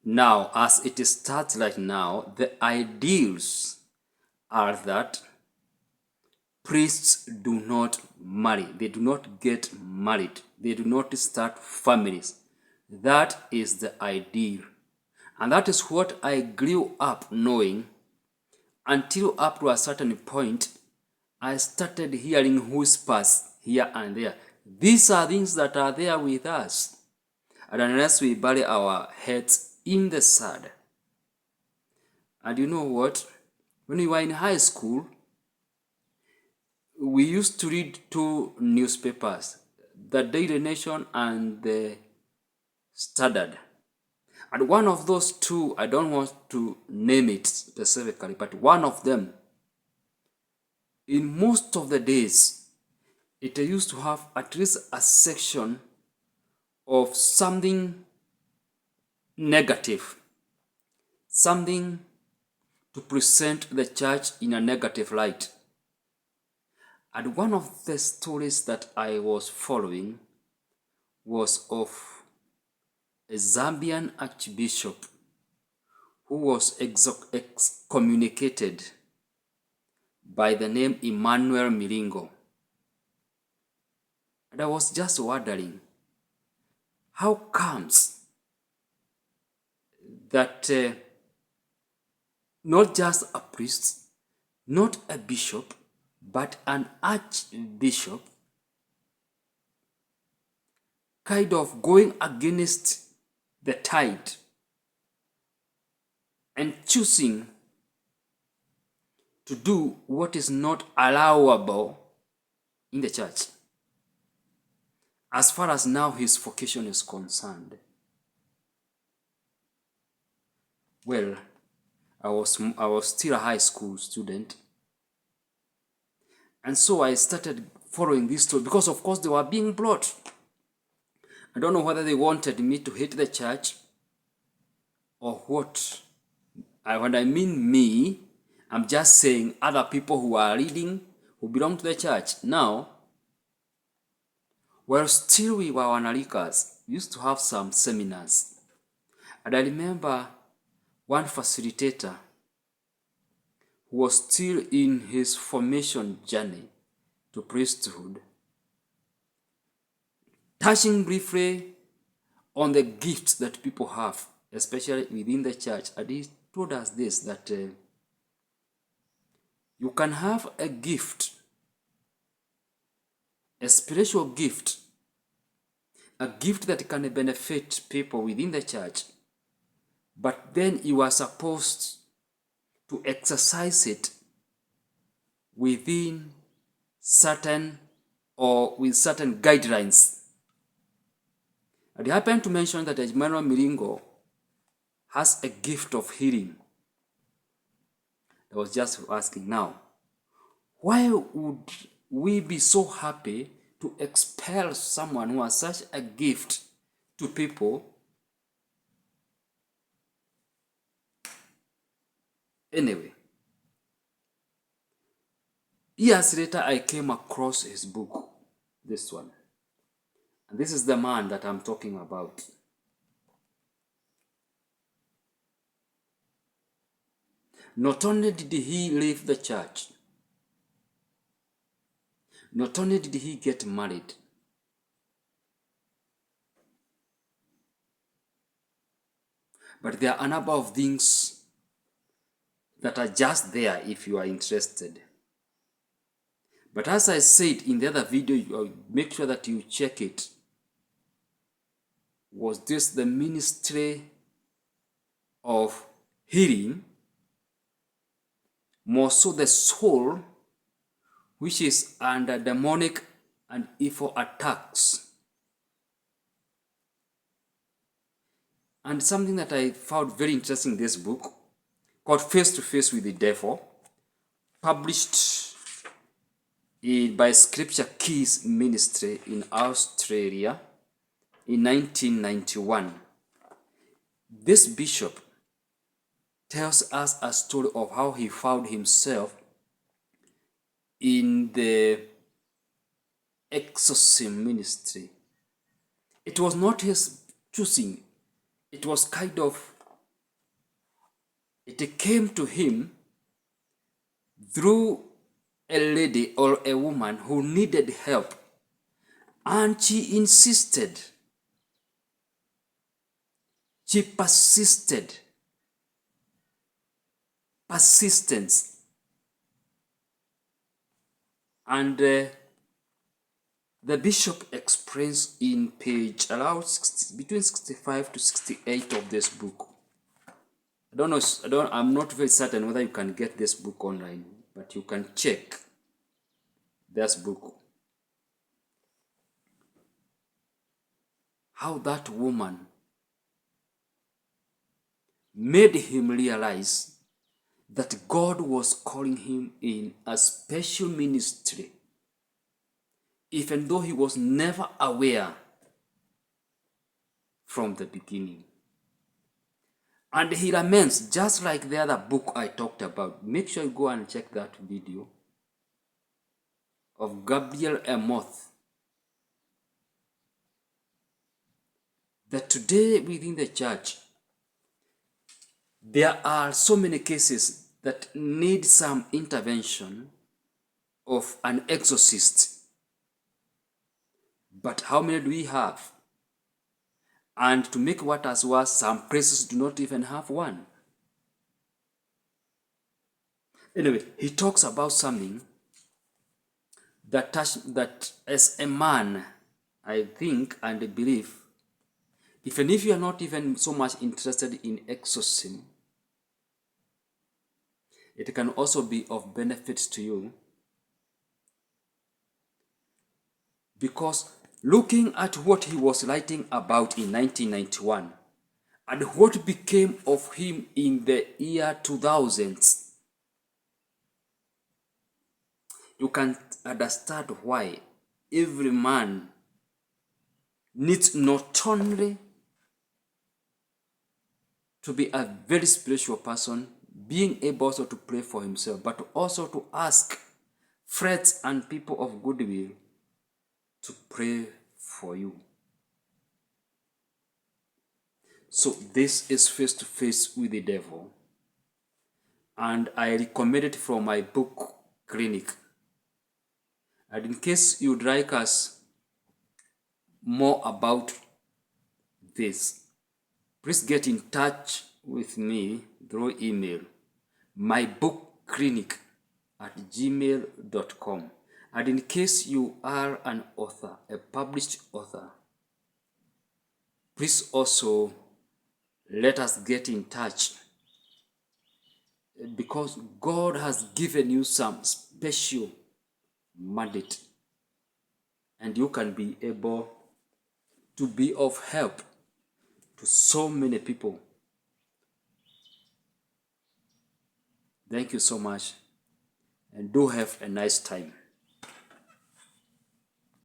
Now, as it starts right now, the ideals are that priests do not marry, they do not get married, they do not start families. That is the ideal. And that is what I grew up knowing until up to a certain point, I started hearing whispers here and there. These are things that are there with us. And unless we bury our heads in the sand. And you know what? When we were in high school, we used to read two newspapers, the Daily Nation and the Standard. And one of those two, I don't want to name it specifically, but one of them, in most of the days, it used to have at least a section of something negative, something to present the church in a negative light. And one of the stories that I was following was of a Zambian Archbishop who was excommunicated by the name Emmanuel Milingo. And I was just wondering, how comes that not just a priest, not a bishop, but an archbishop kind of going against the tide and choosing to do what is not allowable in the church as far as now his vocation is concerned. Well, I was still a high school student, and so I started following this story because of course they were being brought. I don't know whether they wanted me to hate the church or what. When I mean me, I'm just saying other people who are reading, who belong to the church. Now, while still we were Wanalikas, we used to have some seminars. And I remember one facilitator who was still in his formation journey to priesthood, touching briefly on the gifts that people have, especially within the church. And he told us this, that you can have a gift, a spiritual gift, a gift that can benefit people within the church, but then you are supposed to exercise it within certain or with certain guidelines. And I happen to mention that Emmanuel Milingo has a gift of healing. I was just asking now, why would we be so happy to expel someone who has such a gift to people? Anyway, years later, I came across his book, this one. And this is the man that I'm talking about. Not only did he leave the church, not only did he get married, but there are a number of things that are just there if you are interested. But as I said in the other video, make sure that you check it. Was this the ministry of healing? More so the soul, which is under demonic and evil attacks. And something that I found very interesting in this book, called Face to Face with the Devil, published by Scripture Keys Ministry in Australia in 1991. This bishop tells us a story of how he found himself in the exorcism ministry. It was not his choosing. It was kind of It came to him through a lady or a woman who needed help, and she insisted, she persisted, persistence, and the bishop explains in page around between 65 to 68 of this book. I'm not very certain whether you can get this book online, but you can check this book. How that woman made him realize that God was calling him in a special ministry, even though he was never aware from the beginning. And he laments, just like the other book I talked about. Make sure you go and check that video of Gabriel Emoth. That today within the church, there are so many cases that need some intervention of an exorcist. But how many do we have? And to make matters worse, some places do not even have one. Anyway, he talks about something that as a man, I think and believe, even if you are not even so much interested in exorcism, it can also be of benefit to you. Because looking at what he was writing about in 1991 and what became of him in the year 2000s, you can understand why every man needs not only to be a very spiritual person, being able also to pray for himself, but also to ask friends and people of goodwill to pray for you. So this is Face to Face with the Devil, and I recommend it from my book Clinic. And in case you'd like us more about this, please get in touch with me through email, mybookclinic@gmail.com. And in case you are an author, a published author, please also let us get in touch, because God has given you some special mandate and you can be able to be of help to so many people. Thank you so much, and do have a nice time.